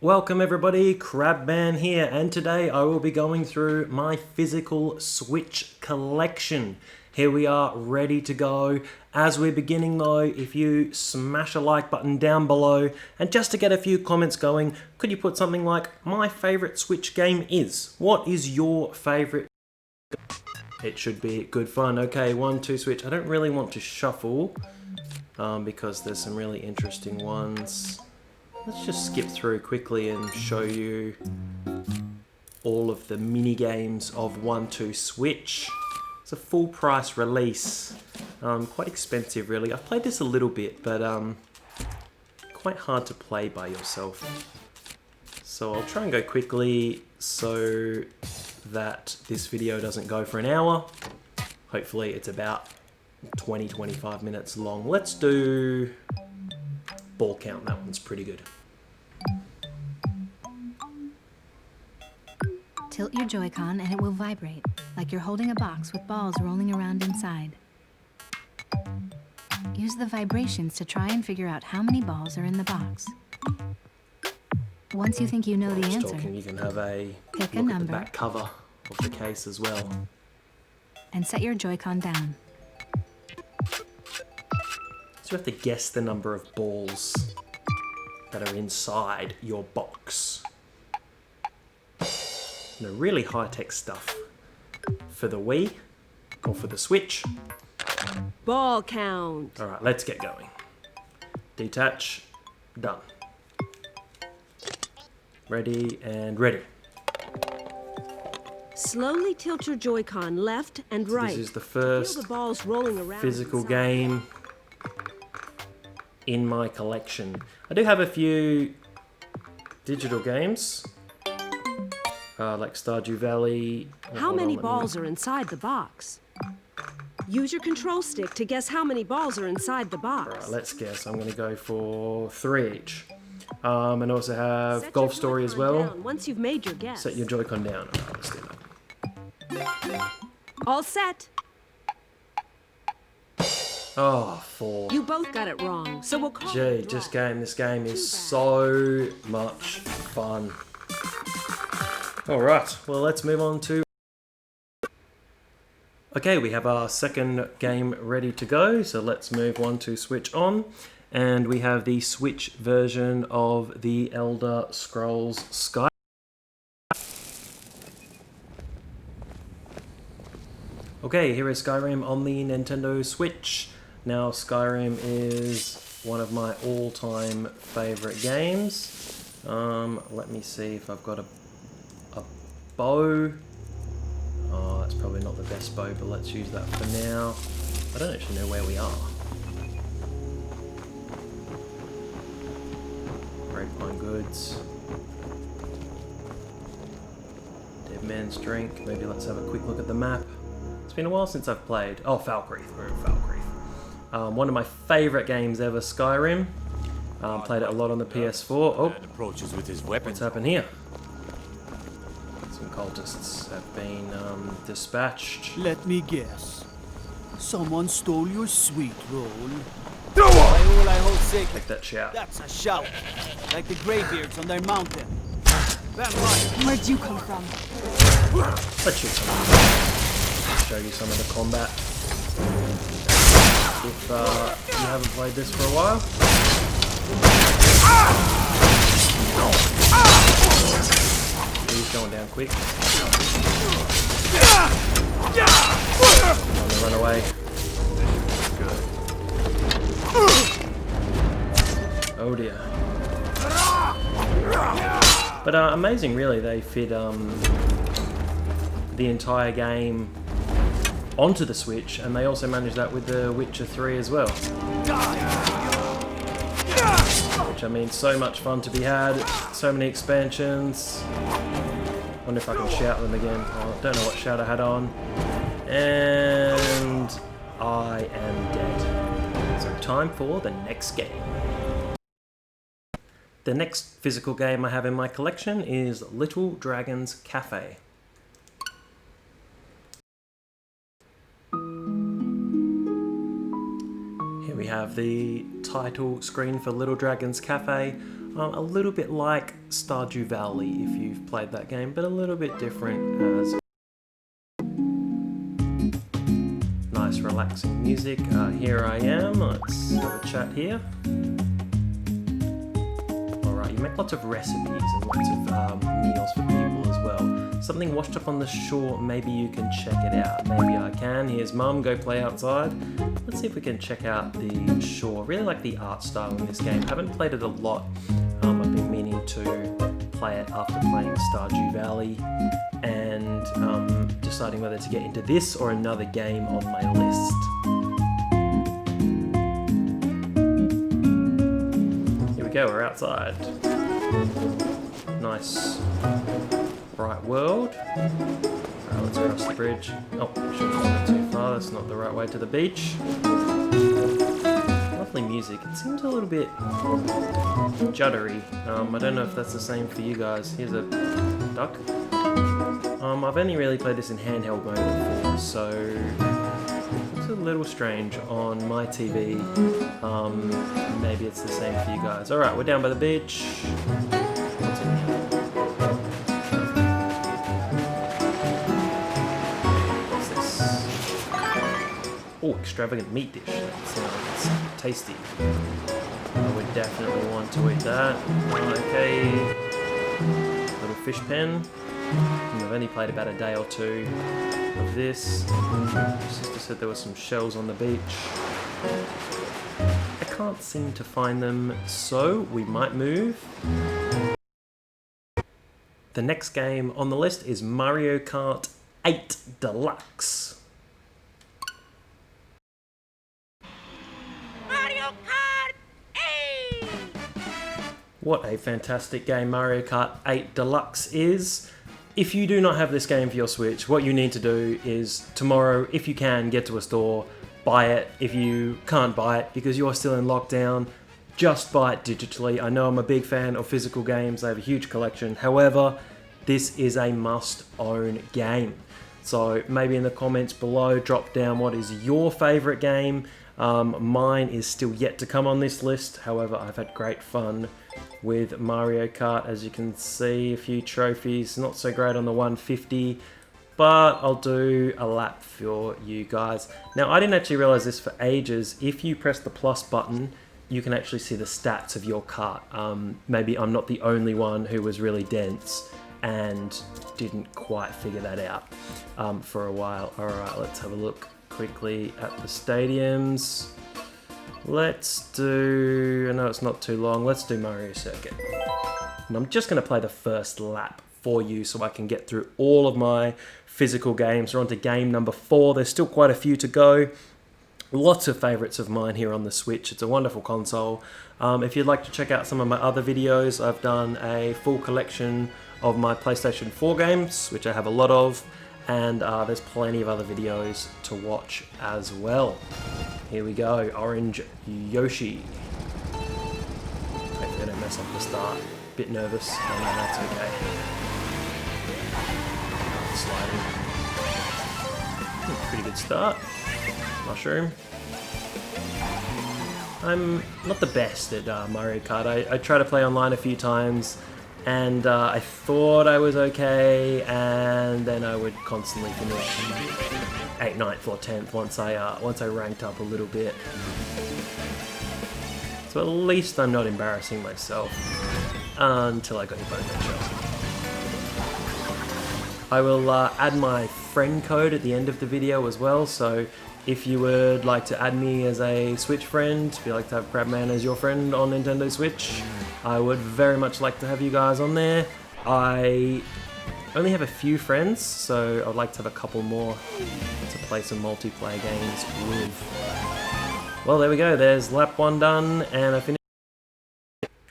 Welcome everybody, Crabman here, and today I will be going through my physical Switch collection. Here we are, ready to go. As we're beginning though, if you smash a like button down below, and just to get a few comments going, could you put something like, my favourite Switch game is? What is your favourite? It should be good fun. Okay, 1, 2, Switch. I don't really want to shuffle, because there's some really interesting ones. Let's just skip through quickly and show you all of the mini games of 1, 2 Switch. It's a full price release. Quite expensive really. I've played this a little bit, but quite hard to play by yourself. So I'll try and go quickly so that this video doesn't go for an hour. Hopefully it's about 20-25 minutes long. Let's do ball count. That one's pretty good. Tilt your Joy-Con and it will vibrate, like you're holding a box with balls rolling around inside. Use the vibrations to try and figure out how many balls are in the box. Once you think you know the answer, You can have a pick a look number at the back cover of the case as well. and set your Joy-Con down. So you have to guess the number of balls that are inside your box. Really high-tech stuff for the Wii or for the Switch. Ball count. Alright, let's get going. Detach, done. Ready and ready. Slowly tilt your Joy-Con left and right. This is the Feel first the balls rolling around physical inside. game in my collection. I do have a few digital games, like Stardew Valley. How many balls are inside the box? Use your control stick to guess how many balls are inside the box. Alright, let's guess. I'm going to go for 3 each. And also have Set Golf your Story as Joy-Con well. down once you've made your guess. Set your Joy-Con down. Alright, let's do that. All set. Oh, 4. You both got it wrong, so we'll call Gee, it a draw. this game is so much fun. Alright, well let's move on to... Okay, we have our second game ready to go, so let's move 1 to Switch on. And we have the Switch version of the Elder Scrolls Skyrim. Okay, here is Skyrim on the Nintendo Switch. Now, Skyrim is one of my all-time favourite games. Let me see if I've got a bow. Oh, that's probably not the best bow, but let's use that for now. I don't actually know where we are. Grapevine Goods. Dead Man's Drink. Maybe let's have a quick look at the map. It's been a while since I've played. Oh, Falkreath. We're in Falkreath. One of my favourite games ever, Skyrim. Played it a lot on the PS4. Oh, approaches with his weapons. what's happened here? Some cultists have been dispatched. Let me guess. Someone stole your sweet roll. I hold sick. Take that shout. That's a shout. Like the graybeards on their mountain. Where'd you come from? Let's shoot some. Show you some of the combat. If you haven't played this for a while. He's going down quick. Trying to run away. Oh dear. But amazing really, they fit the entire game onto the Switch, and they also managed that with The Witcher 3 as well. Which, I mean, so much fun to be had, so many expansions. Wonder if I can shout them again. Oh, don't know what shout I had on. And I am dead. So time for the next game. The next physical game I have in my collection is Little Dragon's Cafe. Here we have the title screen for Little Dragon's Cafe. A little bit like Stardew Valley if you've played that game, but a little bit different as nice relaxing music. Here I am, let's have a chat here. Alright, you make lots of recipes and lots of meals for people as well. Something washed up on the shore, maybe you can check it out. Maybe I can. Here's Mum, go play outside. Let's see if we can check out the shore. Really like the art style in this game. Haven't played it a lot. I've been meaning to play it after playing Stardew Valley and deciding whether to get into this or another game on my list. Here we go, we're outside. Nice bright world. Alright, let's cross the bridge. Oh, shouldn't have gone too far, that's not the right way to the beach. Lovely music. It seems a little bit juddery. I don't know if that's the same for you guys. Here's a duck. I've only really played this in handheld mode before, so it's a little strange on my TV. Maybe it's the same for you guys. Alright, we're down by the beach. What's in here? What's this? Oh, extravagant meat dish. That sounds tasty. I would definitely want to eat that. Okay. Little fish pen. I've only played about a day or two of this. Sister said there were some shells on the beach. I can't seem to find them, so we might move. The next game on the list is Mario Kart 8 Deluxe. Mario Kart 8! What a fantastic game Mario Kart 8 Deluxe is. If you do not have this game for your Switch, what you need to do is tomorrow, if you can, get to a store, buy it. If you can't buy it because you're still in lockdown, just buy it digitally. I know I'm a big fan of physical games, I have a huge collection. However, this is a must-own game. So maybe in the comments below, drop down what is your favourite game. Mine is still yet to come on this list. However, I've had great fun with Mario Kart. As you can see, a few trophies. Not so great on the 150, but I'll do a lap for you guys. Now, I didn't actually realize this for ages. If you press the plus button, you can actually see the stats of your kart. Maybe I'm not the only one who was really dense and didn't quite figure that out for a while. Alright, let's have a look quickly at the stadiums. Let's do, I know it's not too long, let's do Mario Circuit. And I'm just going to play the first lap for you so I can get through all of my physical games. We're on to game number 4. There's still quite a few to go. Lots of favourites of mine here on the Switch. It's a wonderful console. If you'd like to check out some of my other videos, I've done a full collection of my PlayStation 4 games, which I have a lot of, and there's plenty of other videos to watch as well. Here we go, Orange Yoshi. Hopefully I don't mess up the start. Bit nervous, oh no, that's okay. Sliding. Pretty good start. Mushroom. I'm not the best at Mario Kart. I tried to play online a few times, and I thought I was okay, and then I would constantly finish 8th, 9th or 10th once I ranked up a little bit. So at least I'm not embarrassing myself until I got hit by a gunshot. I will add my friend code at the end of the video as well, so if you would like to add me as a Switch friend, if you'd like to have Crabman as your friend on Nintendo Switch, I would very much like to have you guys on there. I only have a few friends, so I'd like to have a couple more to play some multiplayer games with. Well, there we go, there's lap 1 done, and I finished.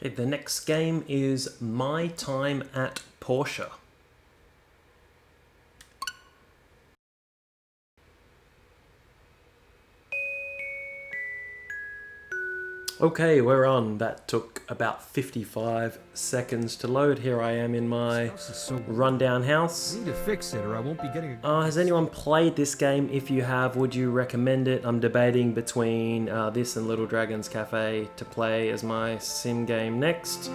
Okay, the next game is My Time at Portia. Okay, we're on. That took about 55 seconds to load. Here I am in my rundown house. I need to fix it or I won't be getting Has anyone played this game? If you have, would you recommend it? I'm debating between this and Little Dragon's Cafe to play as my sim game next.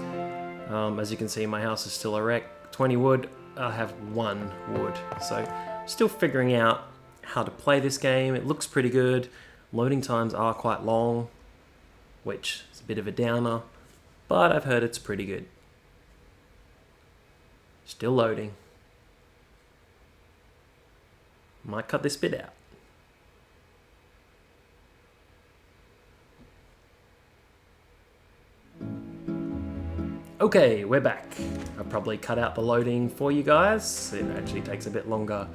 As you can see, my house is still a wreck. 20 wood, I have 1 wood. So, still figuring out how to play this game. It looks pretty good. Loading times are quite long, which is a bit of a downer, but I've heard it's pretty good. Still loading. Might cut this bit out. Okay, we're back. I'll probably cut out the loading for you guys. It actually takes a bit longer.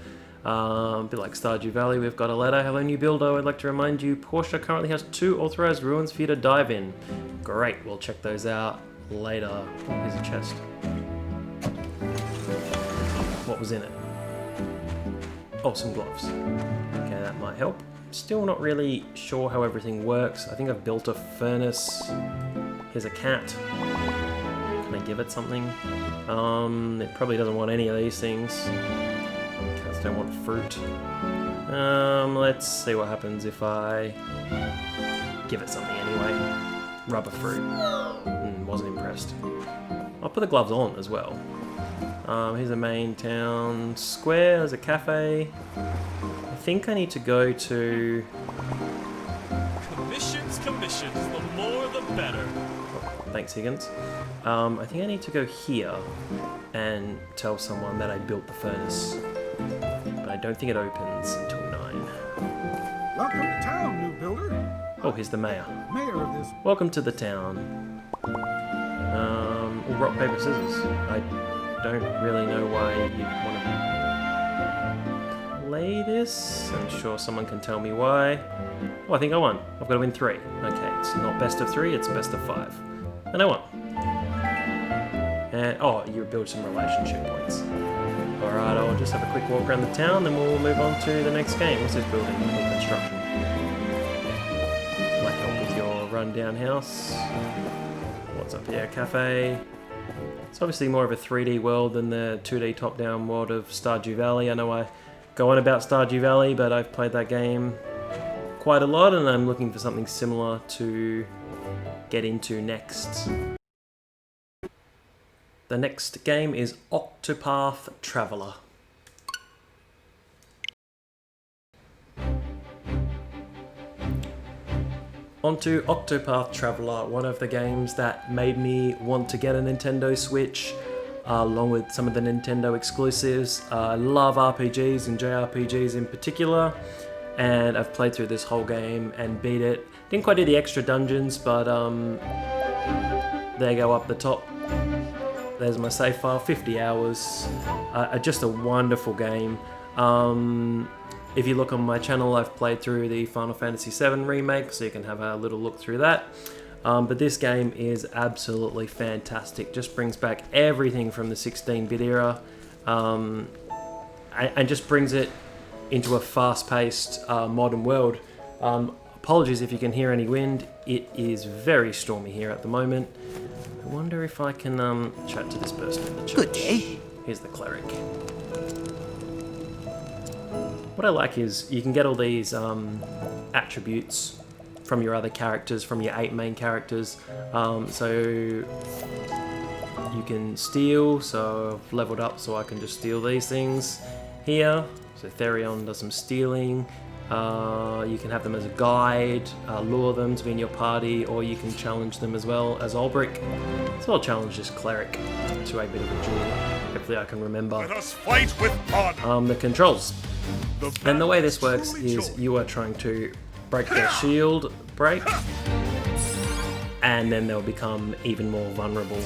A bit like Stardew Valley, we've got a letter. Hello, new builder. I'd like to remind you, Portia currently has 2 authorized ruins for you to dive in. Great, we'll check those out later. Oh, here's a chest. What was in it? Oh, some gloves. Okay, that might help. Still not really sure how everything works. I think I've built a furnace. Here's a cat. Can I give it something? It probably doesn't want any of these things. Cats don't want fruit. Let's see what happens if I give it something anyway. Rubber fruit. Wasn't impressed. I'll put the gloves on as well. Here's a main town square. There's a cafe. I think I need to go to... Commissions, the more the better. Thanks, Higgins. I think I need to go here and tell someone that I built the furnace. But I don't think it opens until 9. Welcome to town, new builder. Oh, here's the mayor. Mayor of this. Welcome to the town. Rock, paper, scissors. I don't really know why you'd want to play this. I'm sure someone can tell me why. Oh, I think I won. I've got to win 3. Okay, it's not best of 3, it's best of 5. And I won. And, oh, you build some relationship points. Alright, I'll just have a quick walk around the town, then we'll move on to the next game. What's this building? Or construction? Might help with your rundown house. What's up here? Cafe. It's obviously more of a 3D world than the 2D top-down world of Stardew Valley. I know I go on about Stardew Valley, but I've played that game quite a lot, and I'm looking for something similar to get into next. The next game is Octopath Traveler. Onto Octopath Traveler, one of the games that made me want to get a Nintendo Switch, along with some of the Nintendo exclusives. I love RPGs and JRPGs in particular, and I've played through this whole game and beat it. Didn't quite do the extra dungeons, but there you go up the top. There's my save file, 50 hours. Just a wonderful game. If you look on my channel, I've played through the Final Fantasy VII remake, so you can have a little look through that. But this game is absolutely fantastic. Just brings back everything from the 16-bit era, and just brings it into a fast-paced modern world. Apologies if you can hear any wind. It is very stormy here at the moment. I wonder if I can chat to this person in the church. Good day. Here's the cleric. What I like is you can get all these attributes from your other characters, from your 8 main characters. So you can steal, so I've leveled up so I can just steal these things here. So Therion does some stealing. You can have them as a guide, lure them to be in your party, or you can challenge them as well as Ulbrich. So I'll challenge this cleric to a bit of a duel. Hopefully I can remember Let us fight with honor. the controls. And the way this works is you are trying to break their shield break, and then they'll become even more vulnerable.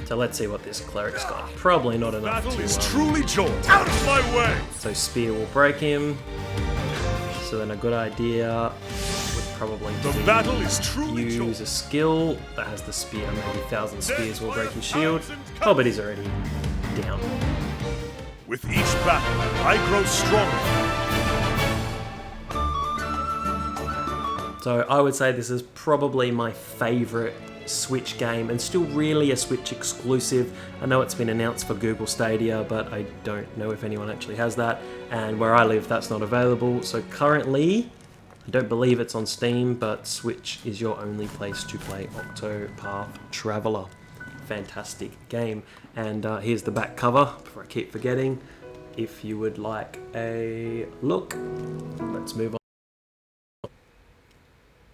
So let's see what this cleric's got. Probably not enough Battle is to... truly joined. Out of my way! So spear will break him. So then a good idea would probably The be battle is truly use joined. a skill that has the spear. Maybe 1,000 spears will break his shield. Oh, but he's already down. With each battle, I grow stronger. So I would say this is probably my favourite Switch game, and still really a Switch exclusive. I know it's been announced for Google Stadia, but I don't know if anyone actually has that, and where I live that's not available. So currently, I don't believe it's on Steam, but Switch is your only place to play Octopath Traveler. Fantastic game. And here's the back cover, before I keep forgetting. If you would like a look, let's move on.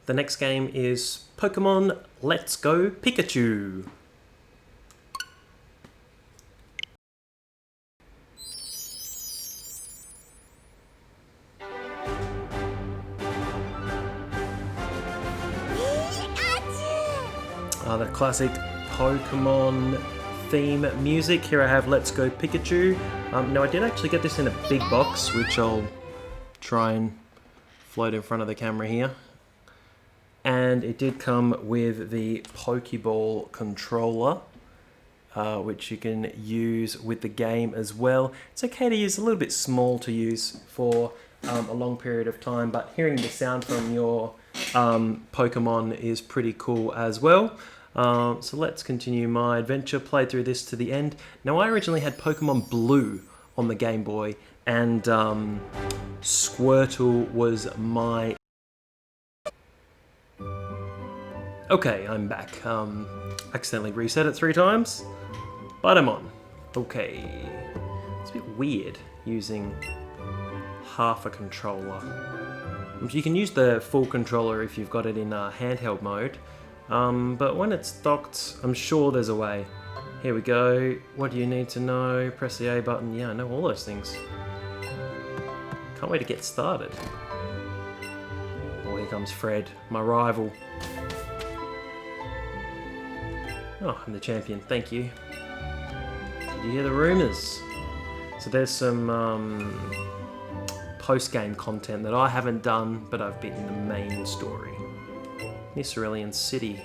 The next game is Pokemon Let's Go Pikachu. The classic Pokemon theme music. Here I have Let's Go Pikachu. Now I did actually get this in a big box, which I'll try and float in front of the camera here. And it did come with the Pokeball controller, which you can use with the game as well. It's okay to use, a little bit small to use for a long period of time, but hearing the sound from your Pokemon is pretty cool as well. So let's continue my adventure, play through this to the end. Now I originally had Pokemon Blue on the Game Boy, and Squirtle was my... Okay, I'm back. Accidentally reset it 3 times, but I'm on. Okay. It's a bit weird using half a controller. You can use the full controller if you've got it in handheld mode, but when it's docked, I'm sure there's a way. Here we go. What do you need to know? Press the A button. Yeah, I know all those things. Can't wait to get started. Oh, here comes Fred, my rival. Oh, I'm the champion, thank you. Did you hear the rumours? So there's some post-game content that I haven't done, but I've been in the main story. Near Cerulean City.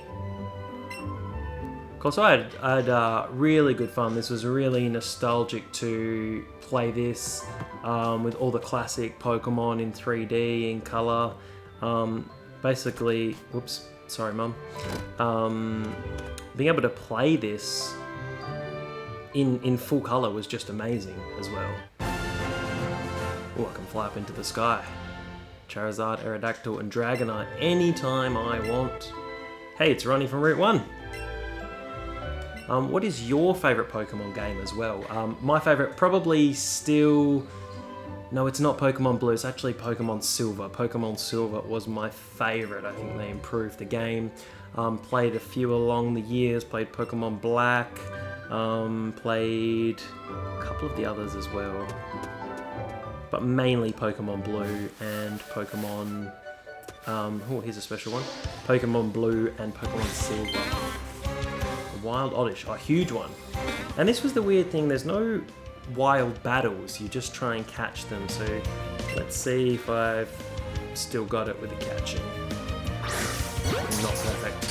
Of course, I had really good fun. This was really nostalgic to play this with all the classic Pokemon in 3D, in colour. Basically, whoops, sorry mum. Being able to play this in full colour was just amazing as well. Oh, I can fly up into the sky. Charizard, Aerodactyl and Dragonite anytime I want. Hey, it's Ronnie from Route 1. What is your favourite Pokemon game as well? My favourite probably still... No, it's not Pokemon Blue, it's actually Pokemon Silver. Pokemon Silver was my favourite. I think they improved the game. Played a few along the years, played Pokemon Black, played a couple of the others as well. But mainly Pokemon Blue and Pokemon... oh, here's a special one. Pokemon Blue and Pokemon Silver. A Wild Oddish, a huge one. And this was the weird thing, there's no wild battles, you just try and catch them. So let's see if I've still got it with the catching. Not perfect.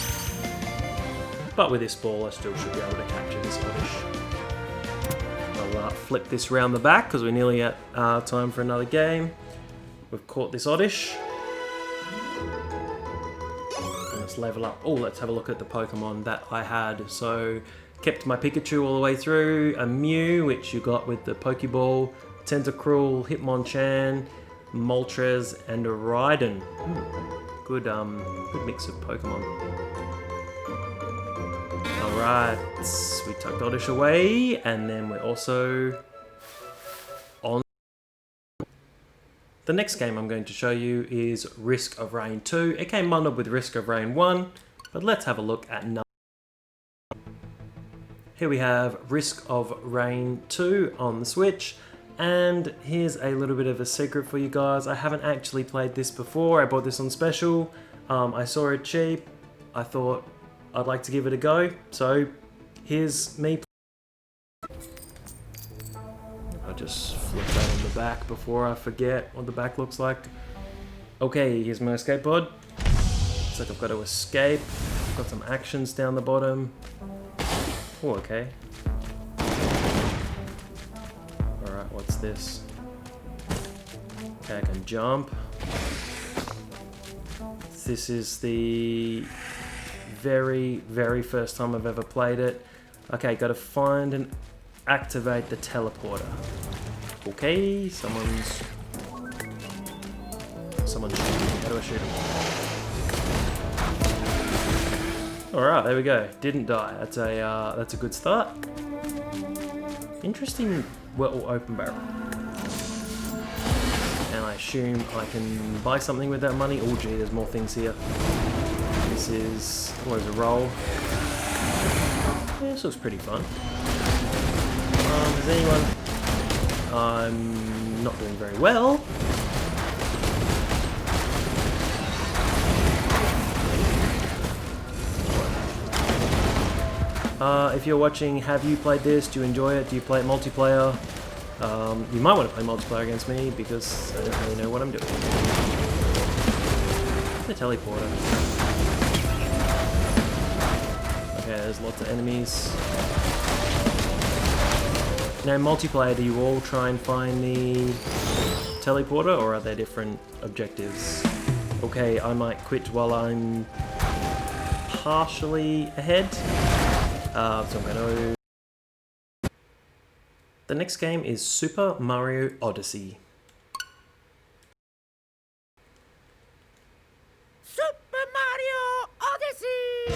But with this ball I still should be able to capture this Oddish. I'll flip this round the back because we're nearly at time for another game. We've caught this Oddish. And let's level up. Oh, let's have a look at the Pokemon that I had. So, kept my Pikachu all the way through, a Mew, which you got with the Pokeball, Tentacruel, Hitmonchan, Moltres, and a Raiden. Good mix of Pokemon. Alright, we tucked Oddish away, and then we're also on. The next game I'm going to show you is Risk of Rain 2. It came bundled with Risk of Rain 1, but let's have a look at number. Here we have Risk of Rain 2 on the Switch, and here's a little bit of a secret for you guys. I haven't actually played this before. I bought this on special. I saw it cheap. I thought I'd like to give it a go, so here's me. I'll just flip that on the back before I forget what the back looks like. Okay, here's my escape pod. Looks like I've got to escape. I've got some actions down the bottom. Oh, okay. Alright, what's this? Okay, I can jump. this is the very, very first time I've ever played it. Okay, gotta find and activate the teleporter. Okay, someone's shooting me. How do I shoot him? Alright, there we go. Didn't die. That's a good start. Interesting open barrel. And I assume I can buy something with that money. Oh gee, there's more things here. This is what is a roll. Yeah, this looks pretty fun. Is anyone? I'm not doing very well. If you're watching, have you played this? Do you enjoy it? Do you play it multiplayer? You might want to play multiplayer against me because I don't really know what I'm doing. The teleporter. Okay, there's lots of enemies. Now, multiplayer, do you all try and find the teleporter, or are there different objectives? Okay, I might quit while I'm partially ahead. So I'm going to... The next game is Super Mario Odyssey. Super Mario Odyssey!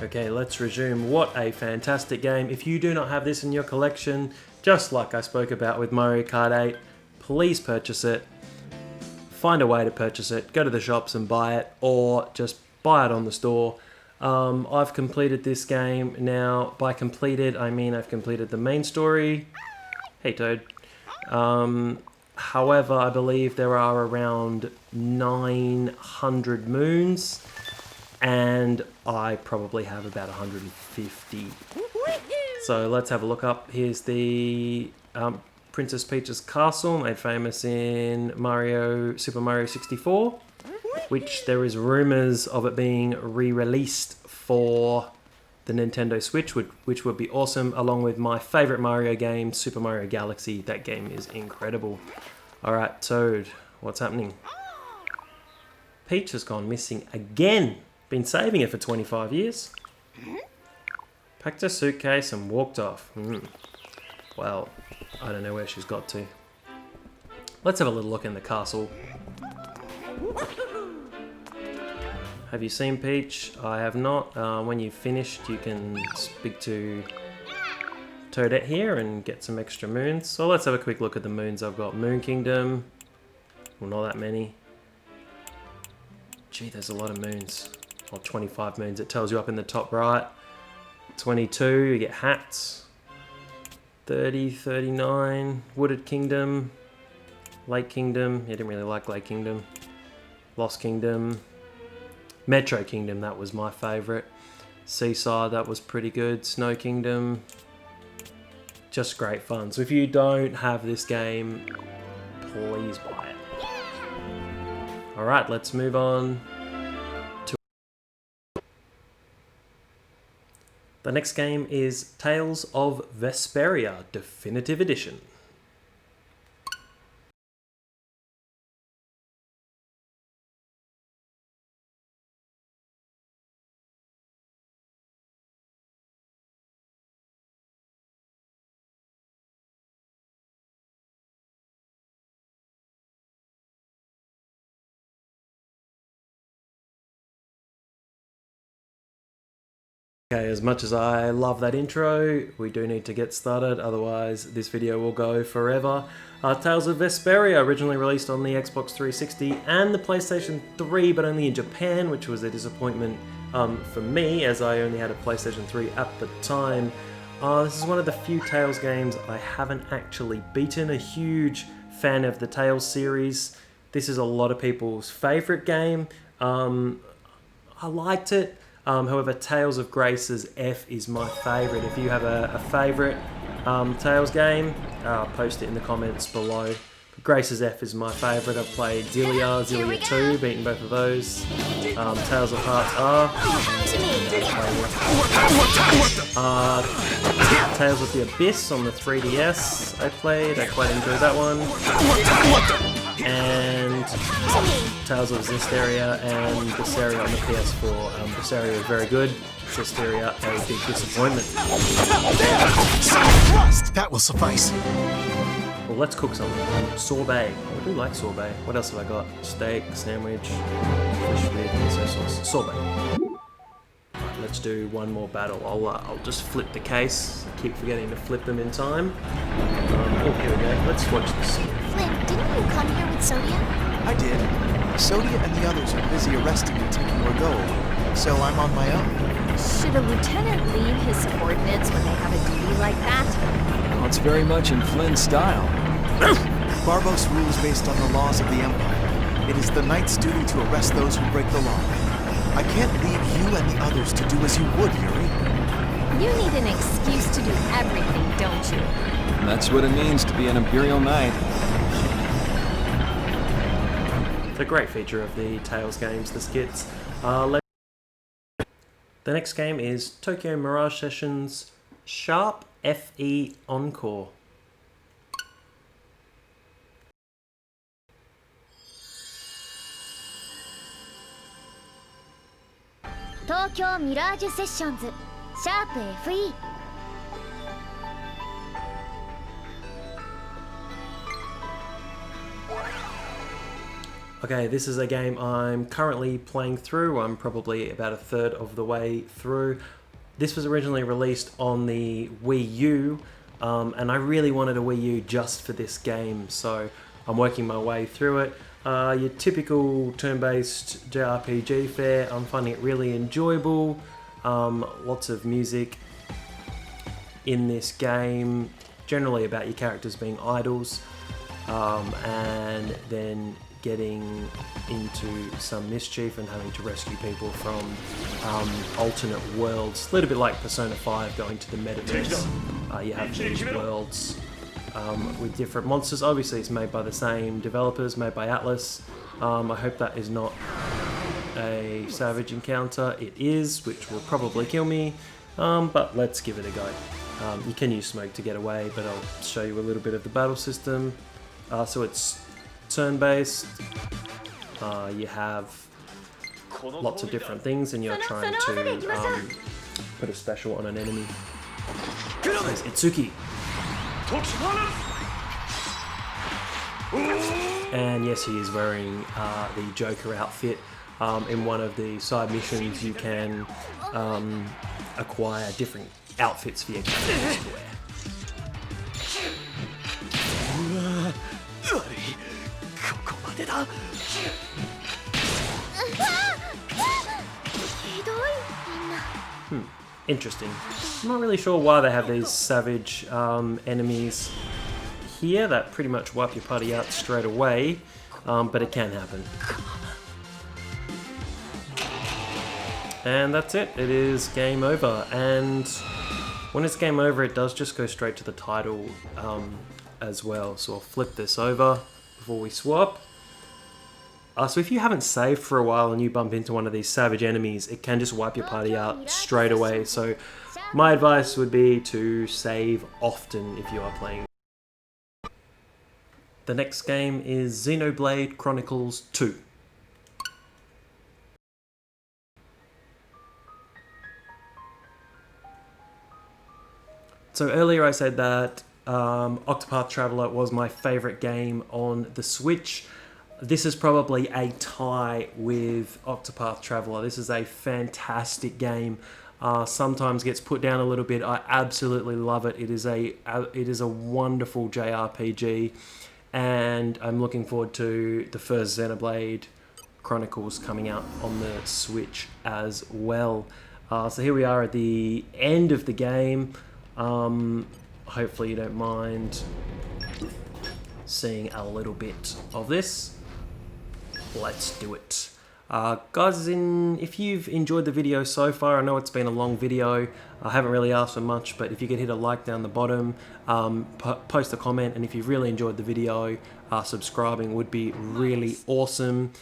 Okay, let's resume. What a fantastic game. If you do not have this in your collection, just like I spoke about with Mario Kart 8, please purchase it. Find a way to purchase it. Go to the shops and buy it, or just buy it on the store. I've completed this game. Now, by completed, I mean I've completed the main story. Hey, Toad. However, I believe there are around 900 moons, and I probably have about 150. So let's have a look up. Here's the Princess Peach's castle, made famous in Super Mario 64. Which there is rumors of it being re-released for the Nintendo Switch, which would be awesome, along with my favorite Mario game, Super Mario Galaxy. That game is incredible. Alright, Toad, what's happening? Peach has gone missing again. Been saving it for 25 years. Packed her suitcase and walked off. Well, I don't know where she's got to. Let's have a little look in the castle. Have you seen Peach? I have not. When you've finished, you can speak to Toadette here and get some extra moons. So let's have a quick look at the moons I've got. Moon Kingdom. Well, not that many. Gee, there's a lot of moons. Or 25 moons. It tells you up in the top right. 22, you get hats. 30, 39. Wooded Kingdom. Lake Kingdom. Yeah, didn't really like Lake Kingdom. Lost Kingdom. Metro Kingdom, that was my favourite. Seaside, that was pretty good. Snow Kingdom. Just great fun. So if you don't have this game, please buy it. Alright, let's move on to... The next game is Tales of Vesperia Definitive Edition. Okay, as much as I love that intro, we do need to get started, otherwise this video will go forever. Tales of Vesperia, originally released on the Xbox 360 and the PlayStation 3, but only in Japan, which was a disappointment for me, as I only had a PlayStation 3 at the time. This is one of the few Tales games I haven't actually beaten. A huge fan of the Tales series. This is a lot of people's favourite game. I liked it. However, Tales of Grace's F is my favourite. If you have a favourite Tales game, post it in the comments below. But Grace's F is my favourite. I've played Zillia 2, beaten both of those. Tales of Hearts R. Tales of the Abyss on the 3DS I quite enjoyed that one. and Tales of Vesperia and Vesperia on the PS4. Vesperia is very good. Vesperia a big disappointment. That will suffice. Well, let's cook something. Sorbet. I do like sorbet. What else have I got? Steak, sandwich, fish with miso sauce. Sorbet. Right, let's do one more battle. I'll just flip the case. I keep forgetting to flip them in time. Oh, here we go. Let's watch this. Flynn, didn't you come here with Sodia? I did. Sodia and the others are busy arresting and taking our gold, so I'm on my own. Should a lieutenant leave his subordinates when they have a duty like that? Well, it's very much in Flynn's style. Barbos rules based on the laws of the Empire. It is the Knight's duty to arrest those who break the law. I can't leave you and the others to do as you would, Yuri. You need an excuse to do everything, don't you? And that's what it means to be an Imperial Knight. It's a great feature of the Tales games, the skits. The next game is Tokyo Mirage Sessions Sharp FE Encore. Tokyo Mirage Sessions Sharp FE. Okay, this is a game I'm currently playing through. I'm probably about a third of the way through. This was originally released on the Wii U, and I really wanted a Wii U just for this game, so I'm working my way through it. Your typical turn-based JRPG fare. I'm finding it really enjoyable. Lots of music in this game, generally about your characters being idols, and then getting into some mischief and having to rescue people from alternate worlds. A little bit like Persona 5 going to the metaverse. You have these worlds with different monsters. Obviously it's made by the same developers, made by Atlas. I hope that is not a savage encounter. It is, which will probably kill me, but let's give it a go. You can use smoke to get away, but I'll show you a little bit of the battle system. So it's turn-based. You have lots of different things, and you're trying to put a special on an enemy. There's Itsuki. And yes, he is wearing the Joker outfit. In one of the side missions, you can acquire different outfits for your characters to wear. Interesting. I'm not really sure why they have these savage enemies here that pretty much wipe your party out straight away, but it can happen. And that's it. It is game over. And when it's game over, it does just go straight to the title as well. So I'll flip this over before we swap. So if you haven't saved for a while and you bump into one of these savage enemies, it can just wipe your party out straight away. So my advice would be to save often if you are playing. The next game is Xenoblade Chronicles 2. So earlier I said that Octopath Traveler was my favourite game on the Switch. This is probably a tie with Octopath Traveler. This is a fantastic game. Sometimes gets put down a little bit. I absolutely love it. It is a wonderful JRPG, and I'm looking forward to the first Xenoblade Chronicles coming out on the Switch as well. So here we are at the end of the game. Hopefully you don't mind seeing a little bit of this. Let's do it. Guys, if you've enjoyed the video so far, I know it's been a long video, I haven't really asked for much, but if you could hit a like down the bottom, post a comment, and if you've really enjoyed the video, subscribing would be really awesome.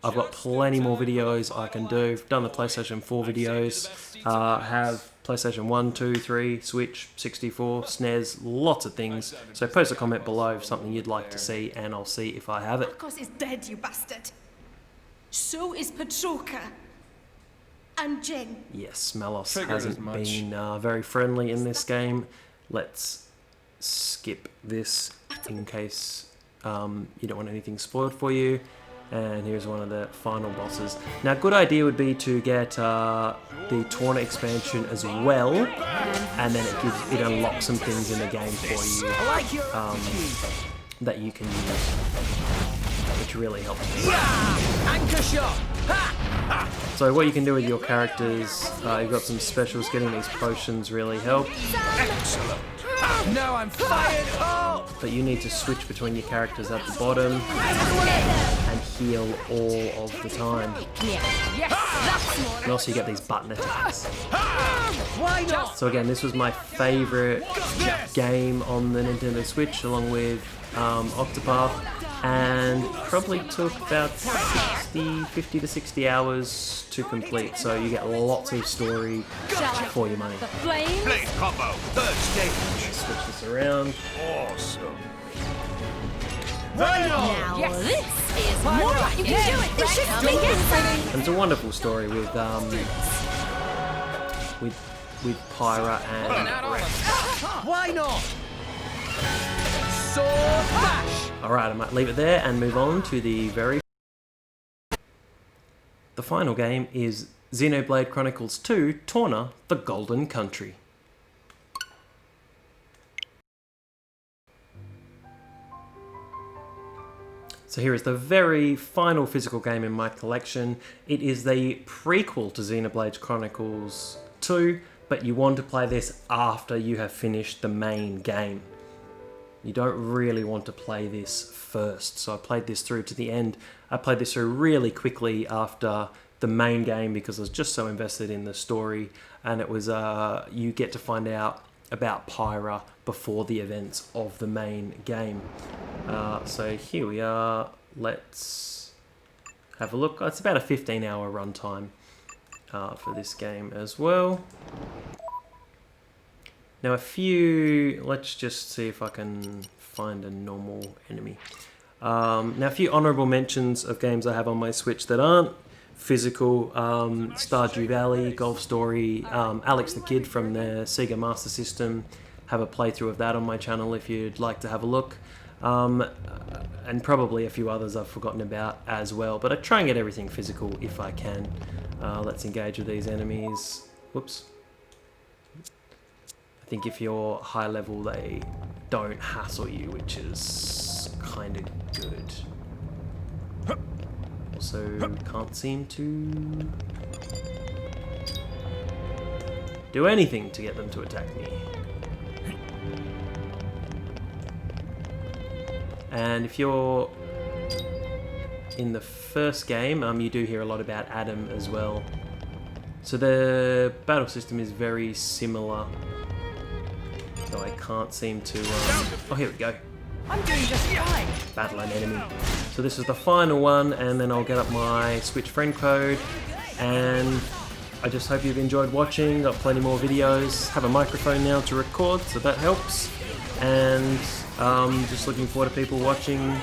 I've got plenty more videos I can do. I've done the PlayStation 4 videos, have PlayStation 1, 2, 3, Switch, 64, SNES, lots of things. So post a comment below if something you'd like to see, and I'll see if I have it. Marcos is dead, you bastard. So is Petroka. And Jen. Yes, Melos Figured hasn't as much. been very friendly in this game. Let's skip this in case you don't want anything spoiled for you. And here's one of the final bosses. Now, a good idea would be to get the Torna expansion as well, and then it unlocks some things in the game for you that you can use, which really helps. Anchor shot! So what you can do with your characters, you've got some specials. Getting these potions really help. Now I'm fired up! But you need to switch between your characters at the bottom and heal all of the time. And also you get these button attacks. Why not? So again, this was my favourite game on the Nintendo Switch, along with Octopath, and probably took about 50 to 60 hours to complete. So you get lots of story for your money. Blade combo, third stage. Switch this around. Awesome. Now this is more. You can do it. This should make it. And it's a wonderful story with Pyra and Why not? Sword bash! Alright, I might leave it there and move on to the final game is Xenoblade Chronicles 2 Torna, the Golden Country. So here is the very final physical game in my collection. It is the prequel to Xenoblade Chronicles 2, but you want to play this after you have finished the main game. You don't really want to play this first. So I played this through to the end. I played this through really quickly after the main game because I was just so invested in the story, and it was you get to find out about Pyra before the events of the main game. So here we are. Let's have a look. It's about a 15-hour runtime for this game as well. Now let's just see if I can find a normal enemy. Now a few honourable mentions of games I have on my Switch that aren't physical. Stardew Valley, Golf Story, Alex the Kid from the Sega Master System. Have a playthrough of that on my channel if you'd like to have a look. And probably a few others I've forgotten about as well. But I try and get everything physical if I can. Let's engage with these enemies. Whoops. I think if you're high level, they don't hassle you, which is kind of good. Also, can't seem to do anything to get them to attack me. And if you're in the first game, you do hear a lot about Adam as well. So the battle system is very similar. So I can't seem to... oh, here we go. I'm doing just fine. Battle an enemy. So this is the final one, and then I'll get up my Switch friend code. And I just hope you've enjoyed watching. Got plenty more videos. Have a microphone now to record, so that helps. And just looking forward to people watching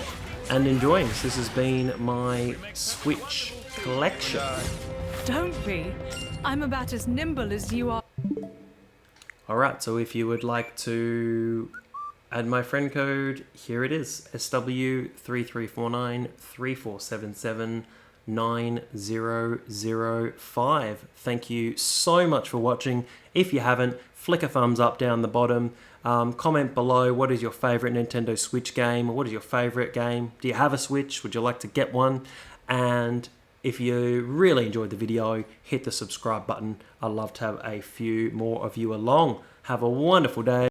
and enjoying. So this has been my Switch collection. Don't be. I'm about as nimble as you are. Alright, so if you would like to add my friend code, here it is. SW334934779005. Thank you so much for watching. If you haven't, flick a thumbs up down the bottom. Comment below, what is your favourite Nintendo Switch game? Or what is your favourite game? Do you have a Switch? Would you like to get one? And if you really enjoyed the video, hit the subscribe button. I'd love to have a few more of you along. Have a wonderful day.